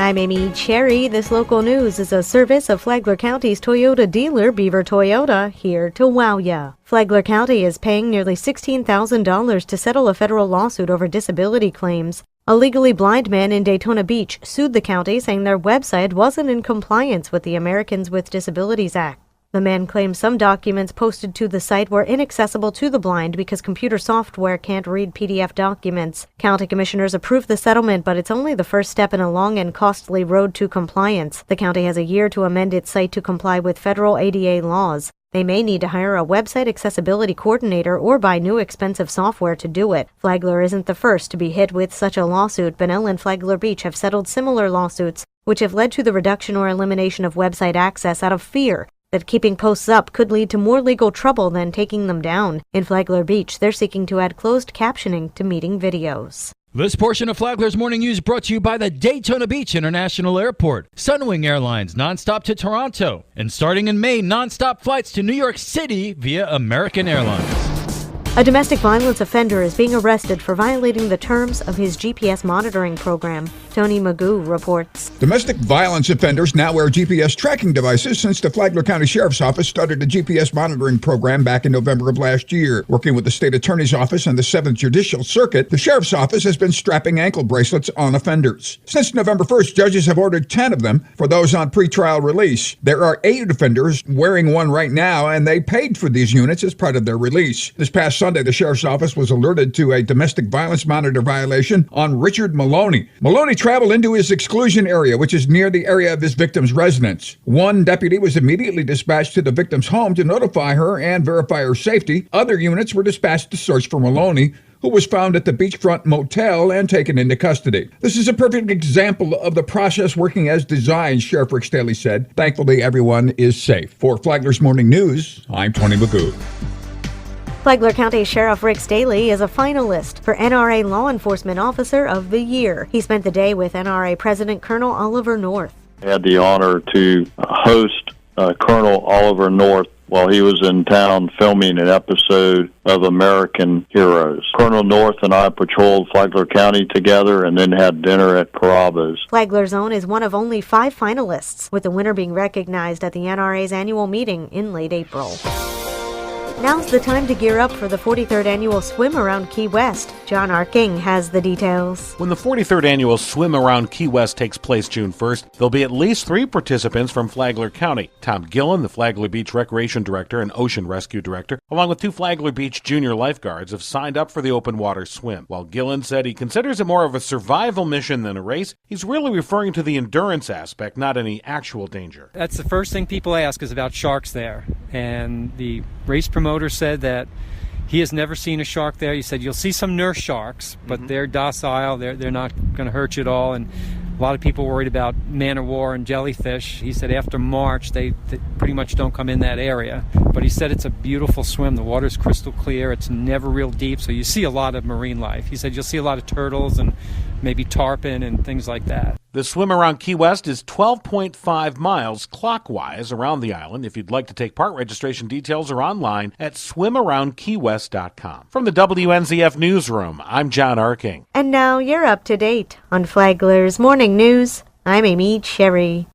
I'm Amy Cherry. This local news is a service of Flagler County's Toyota dealer, Beaver Toyota, here to wow ya. Flagler County is paying nearly $16,000 to settle a federal lawsuit over disability claims. A legally blind man in Daytona Beach sued the county, saying their website wasn't in compliance with the Americans with Disabilities Act. The man claims some documents posted to the site were inaccessible to the blind because computer software can't read PDF documents. County commissioners approved the settlement, but it's only the first step in a long and costly road to compliance. The county has a year to amend its site to comply with federal ADA laws. They may need to hire a website accessibility coordinator or buy new expensive software to do it. Flagler isn't the first to be hit with such a lawsuit. Bunnell and Flagler Beach have settled similar lawsuits, which have led to the reduction or elimination of website access out of fear that keeping posts up could lead to more legal trouble than taking them down. In Flagler Beach, they're seeking to add closed captioning to meeting videos. This portion of Flagler's Morning News brought to you by the Daytona Beach International Airport, Sunwing Airlines nonstop to Toronto, and starting in May, nonstop flights to New York City via American Airlines. A domestic violence offender is being arrested for violating the terms of his GPS monitoring program. Tony Magoo reports. Domestic violence offenders now wear GPS tracking devices since the Flagler County Sheriff's Office started a GPS monitoring program back in November of last year. Working with the State Attorney's Office and the 7th Judicial Circuit, the Sheriff's Office has been strapping ankle bracelets on offenders. Since November 1st, judges have ordered 10 of them for those on pretrial release. There are 8 offenders wearing one right now, and they paid for these units as part of their release. This past Sunday, the Sheriff's Office was alerted to a domestic violence monitor violation on Richard Maloney. Maloney traveled into his exclusion area, which is near the area of his victim's residence. One deputy was immediately dispatched to the victim's home to notify her and verify her safety. Other units were dispatched to search for Maloney, who was found at the beachfront motel and taken into custody. This is a perfect example of the process working as designed, Sheriff Rick Staley said. Thankfully, everyone is safe. For Flagler's Morning News, I'm Tony Magoo. Flagler County Sheriff Rick Staley is a finalist for NRA Law Enforcement Officer of the Year. He spent the day with NRA President Colonel Oliver North. I had the honor to host Colonel Oliver North while he was in town filming an episode of American Heroes. Colonel North and I patrolled Flagler County together and then had dinner at Carrabba's. Flagler Zone is one of only 5 finalists, with the winner being recognized at the NRA's annual meeting in late April. Now's the time to gear up for the 43rd Annual Swim Around Key West. John Arking has the details. When the 43rd Annual Swim Around Key West takes place June 1st, there'll be at least 3 participants from Flagler County. Tom Gillen, the Flagler Beach Recreation Director and Ocean Rescue Director, along with 2 Flagler Beach junior lifeguards, have signed up for the open water swim. While Gillen said he considers it more of a survival mission than a race, he's really referring to the endurance aspect, not any actual danger. That's the first thing people ask is about sharks there. And the race promoter said that he has never seen a shark there. He said you'll see some nurse sharks, but they're docile. They're not going to hurt you at all. And a lot of people worried about man-o-war and jellyfish. He said after March they pretty much don't come in that area. But he said it's a beautiful swim. The water's crystal clear. It's never real deep, so you see a lot of marine life. He said you'll see a lot of turtles and maybe tarpon and things like that. The swim around Key West is 12.5 miles clockwise around the island. If you'd like to take part, registration details are online at swimoroundkeywest.com. From the WNZF Newsroom, I'm John Arking. And now you're up to date on Flagler's Morning News. I'm Amy Cherry.